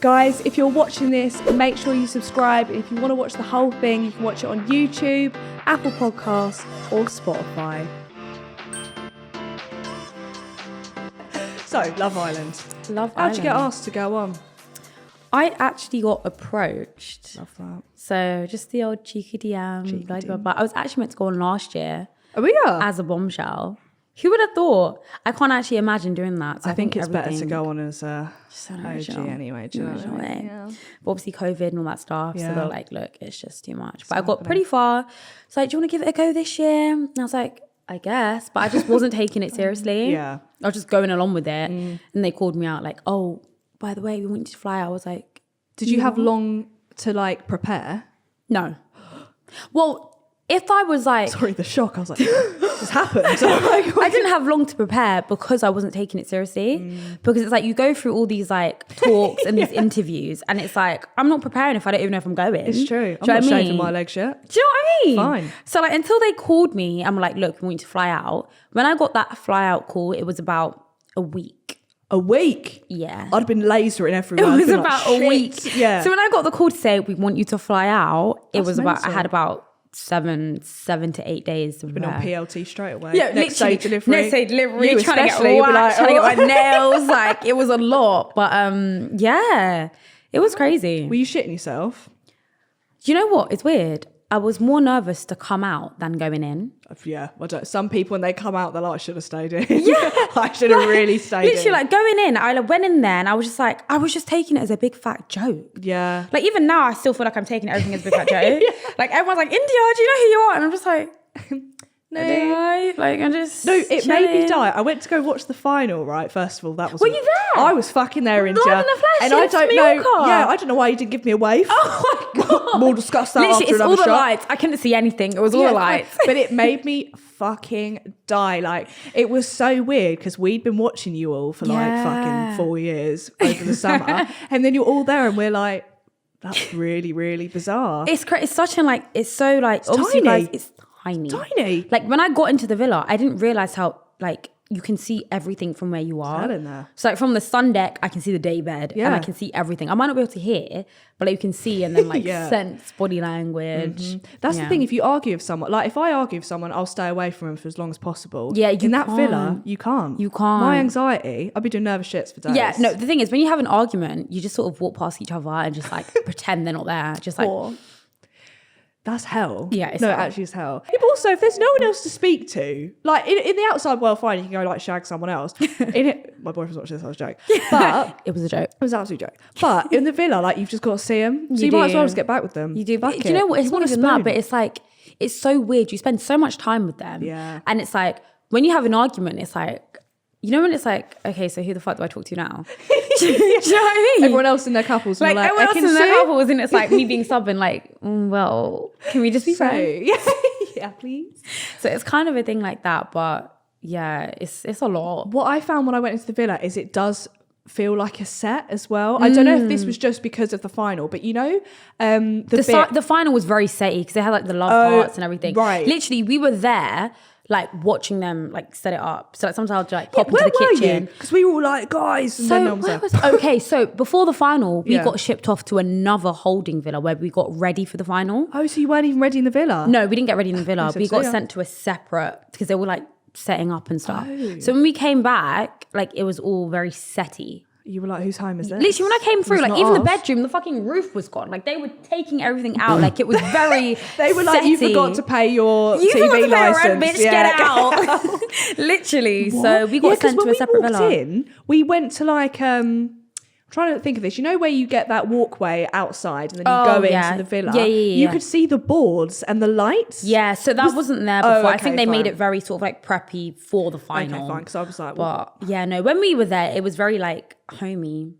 Guys, if you're watching this, make sure you subscribe. If you want to watch the whole thing, you can watch it on YouTube, Apple Podcasts, or Spotify. So, Love Island. How'd you get asked to go on? I actually got approached. Love that. So just the old cheeky DM. Blah, blah, blah. I was actually meant to go on last year. Oh, we are? As a bombshell. Who would have thought? I can't actually imagine doing that. So I think it's better to go on as a OG original. anyway. Do you know what I mean? Yeah. But obviously COVID and all that stuff. Yeah. So they're like, look, it's just too much. But I got pretty far. It's like, do you want to give it a go this year? And I was like, I guess. But I just wasn't taking it seriously. Yeah. I was just going along with it. And they called me out like, oh, by the way, we want you to fly. I was like, did you have long to like prepare? No. Well, if I was like... Sorry, the shock. I was like, this happened. I didn't have long to prepare because I wasn't taking it seriously. Because it's like you go through all these like talks and these interviews and it's like, I'm not preparing if I don't even know if I'm going. It's true. I'm Do you not know what I shaving mean? my legs yet. Do you know what I mean? Fine. So like until they called me, I'm like, look, we want you to fly out. When I got that fly out call, it was about a week. A week? Yeah. I'd have been lasering everywhere. It was about a week. Yeah. So when I got the call to say, we want you to fly out, it That's was about, mental. I had about seven to 8 days to Been prepare. on PLT straight away. Yeah, next day literally. delivery. Next day delivery, You trying to get especially, you'd be waxed, like, trying to get my nails. Like, it was a lot. But yeah, it was crazy. Were you shitting yourself? Do you know what? It's weird. I was more nervous to come out than going in. Yeah. Some people, when they come out, they're like, I should have stayed in. Yeah. I should have really stayed Literally, in. like going in, I went in there and I was just like, I was just taking it as a big fat joke. Yeah. Like even now, I still feel like I'm taking everything as a big fat joke. Like everyone's like, Indiyah, do you know who you are? And I'm just like, No. like I'm just No, it made me chilling. die. I went to go watch the final, right? First of all, that was... Were you there? I was fucking there, Indiyah. Live in the flesh, and you I went to don't know... Mallorca. Yeah, I don't know why you didn't give me a wave. Oh my God. We'll discuss that Literally, after it's another all the shot. lights. I couldn't see anything. It was all Yeah, the lights. But it made me fucking die. Like, it was so weird because we'd been watching you all for like fucking 4 years over the summer. And then you're all there and we're like, that's really, really bizarre. It's it's such an like, it's so like, obviously tiny. guys, it's tiny. Tiny. Like when I got into the villa, I didn't realize how like you can see everything from where you are. hell in there. So like from the sun deck, I can see the day bed and Yeah. I can see everything. I might not be able to hear, but like, you can see and then like Yeah. sense body language. That's the Yeah. thing. If you argue with someone, like if I argue with someone, I'll stay away from them for as long as possible. Yeah, you in that can't. villa, you can't. You can't. My anxiety, I'd be doing nervous shits for days. Yeah, no, the thing is when you have an argument, you just sort of walk past each other and just like pretend they're not there. Just like, Or- That's hell. Yeah, it's no, hell. it actually is hell. Yeah, but also, if there's no one else to speak to, like in the outside world, fine, you can go like shag someone else. My boyfriend's watching this, I was joking. But it was a joke. it was an absolute joke. But in the villa, like you've just got to see them. So You you might as do. well just get back with them. You do. Fuck Do you know what? It's You not want a even that, spoon. but it's like, it's so weird. You spend so much time with them. Yeah. And it's like, when you have an argument, it's like, you know when it's like, okay, so who the fuck do I talk to now? do you know what I mean? Everyone else in their couples, and like, you're like everyone else in "Ekin their Sue?" couples, and it's like me being stubborn, like, well, can we just be So, friends? yeah, yeah, please. So it's kind of a thing like that, but yeah, it's a lot. What I found when I went into the villa is it does feel like a set as well. I don't know if this was just because of the final, but you know, The final was very setty because they had like the love hearts and everything. right. Literally, we were there like watching them like set it up. So like sometimes I'd like pop into where the were kitchen. you? Because we were all like, guys, and then no one was where there. okay, so before the final, we Yeah. got shipped off to another holding villa where we got ready for the final. Oh, so you weren't even ready in the villa? No, we didn't get ready in the villa. said We got so, yeah. sent to a separate because they were like setting up and stuff. Oh. So when we came back, like it was all very setty. You were like, whose home is this? Literally, when I came through, It's like not even the ours. bedroom, the fucking roof was gone. Like they were taking everything out. Like it was very. They were like, you setty. forgot to pay your You forgot TV to pay your rent, license. bitch. Get out. Literally. So we got sent to a separate when we villa. walked in, we went to like I'm trying to think of this. You know where you get that walkway outside and then you go yeah. into the villa? Yeah. You could see the boards and the lights. Yeah, so that wasn't there before. I okay, think they made fine. it very sort of like preppy for the final. Okay, fine. Because I was like, well, But yeah, no, when we were there, it was very like homey.